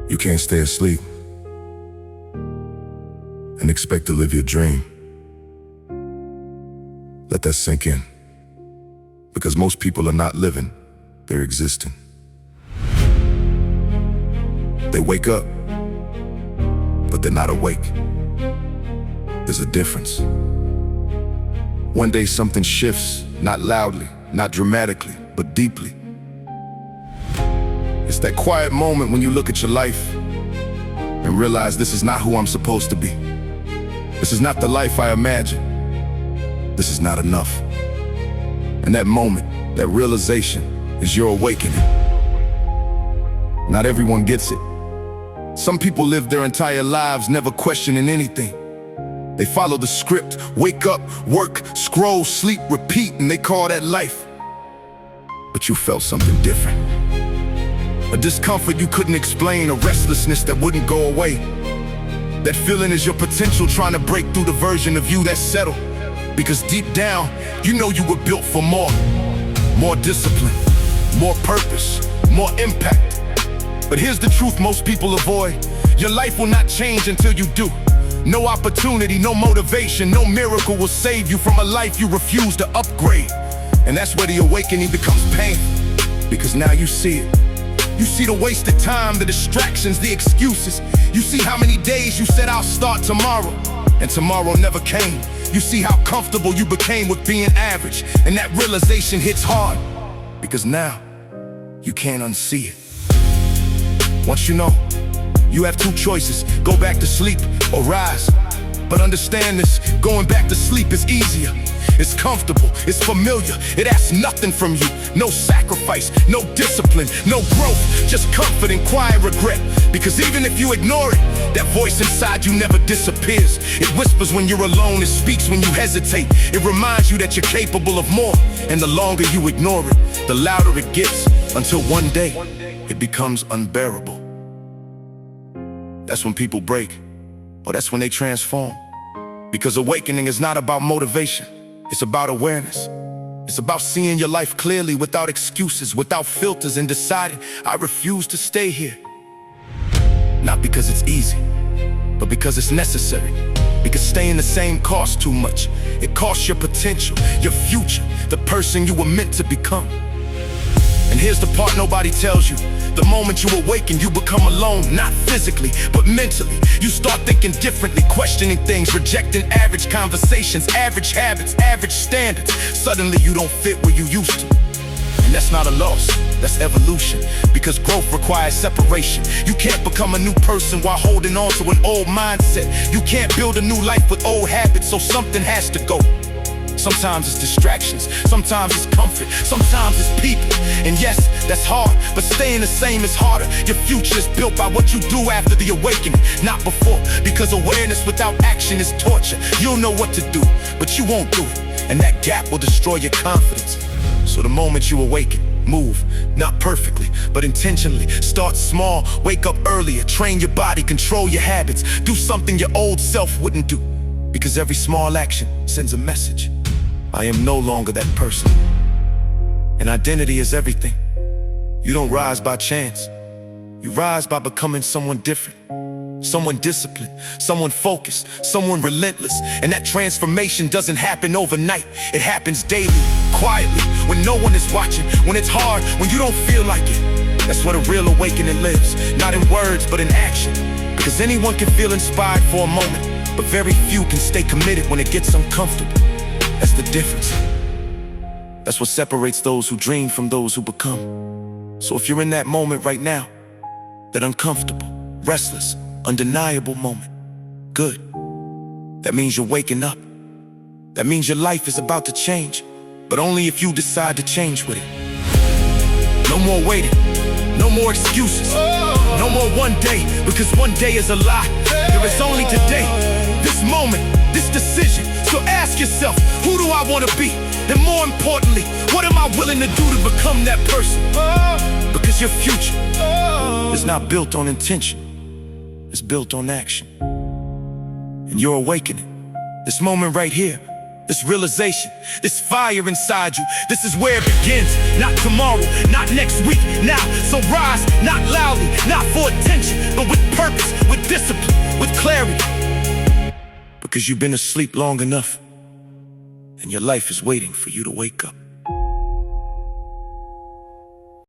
You can't stay asleep and expect to live your dream. Let that sink in. Because most people are not living, they're existing. They wake up, but they're not awake. There's a difference. One day something shifts, not loudly, not dramatically, but deeply. It's that quiet moment when you look at your life and realize this is not who I'm supposed to be. This is not the life I imagined. This is not enough. And that moment, that realization, is your awakening. Not everyone gets it. Some people live their entire lives never questioning anything. They follow the script, wake up, work, scroll, sleep, repeat, and they call that life. But you felt something different. A discomfort you couldn't explain, a restlessness that wouldn't go away. That feeling is your potential trying to break through the version of you that's settled. Because deep down, you know you were built for more. More discipline, more purpose, more impact. But here's the truth most people avoid. Your life will not change until you do. No opportunity, no motivation, no miracle will save you from a life you refuse to upgrade. And that's where the awakening becomes painful. Because now you see it. You see the wasted time, the distractions, the excuses. You see how many days you said I'll start tomorrow, and tomorrow never came. You see how comfortable you became with being average, and that realization hits hard. Because now, you can't unsee it. Once you know, you have two choices: go back to sleep or rise. But understand this, going back to sleep is easier. It's comfortable, it's familiar, it asks nothing from you. No sacrifice, no discipline, no growth, just comfort and quiet regret. Because even if you ignore it, that voice inside you never disappears. It whispers when you're alone, it speaks when you hesitate. It reminds you that you're capable of more. And the longer you ignore it, the louder it gets, until one day, it becomes unbearable. That's when people break, or that's when they transform. Because awakening is not about motivation. It's about awareness. It's about seeing your life clearly, without excuses, without filters, and deciding, I refuse to stay here. Not because it's easy, but because it's necessary. Because staying the same costs too much. It costs your potential, your future, the person you were meant to become. And here's the part nobody tells you. The moment you awaken, you become alone, not physically, but mentally. You start thinking differently, questioning things, rejecting average conversations, average habits, average standards. Suddenly you don't fit where you used to. And that's not a loss, that's evolution. Because growth requires separation. You can't become a new person while holding on to an old mindset. You can't build a new life with old habits, so something has to go. Sometimes it's distractions, sometimes it's comfort, sometimes it's people. And yes, that's hard, but staying the same is harder. Your future is built by what you do after the awakening, not before. Because awareness without action is torture. You'll know what to do, but you won't do it. And that gap will destroy your confidence. So the moment you awaken, move, not perfectly, but intentionally. Start small, wake up earlier, train your body, control your habits. Do something your old self wouldn't do. Because every small action sends a message. I am no longer that person. And identity is everything. You don't rise by chance. You rise by becoming someone different. Someone disciplined, someone focused, someone relentless. And that transformation doesn't happen overnight. It happens daily, quietly, when no one is watching, when it's hard, when you don't feel like it. That's where the real awakening lives. Not in words, but in action. Because anyone can feel inspired for a moment, but very few can stay committed when it gets uncomfortable. That's the difference. That's what separates those who dream from those who become. So if you're in that moment right now, that uncomfortable, restless, undeniable moment, good. That means you're waking up. That means your life is about to change, but only if you decide to change with it. No more waiting, no more excuses, no more one day, because one day is a lie. There is only today, this moment, this decision. So ask yourself, who do I want to be? And more importantly, what am I willing to do to become that person? Because your future is not built on intention, it's built on action. And you're awakening, this moment right here, This realization, this fire inside you, this is where it begins. Not tomorrow, not next week, now. So rise, not loudly, not for attention, but with purpose, with discipline, with clarity. Because you've been asleep long enough, and your life is waiting for you to wake up.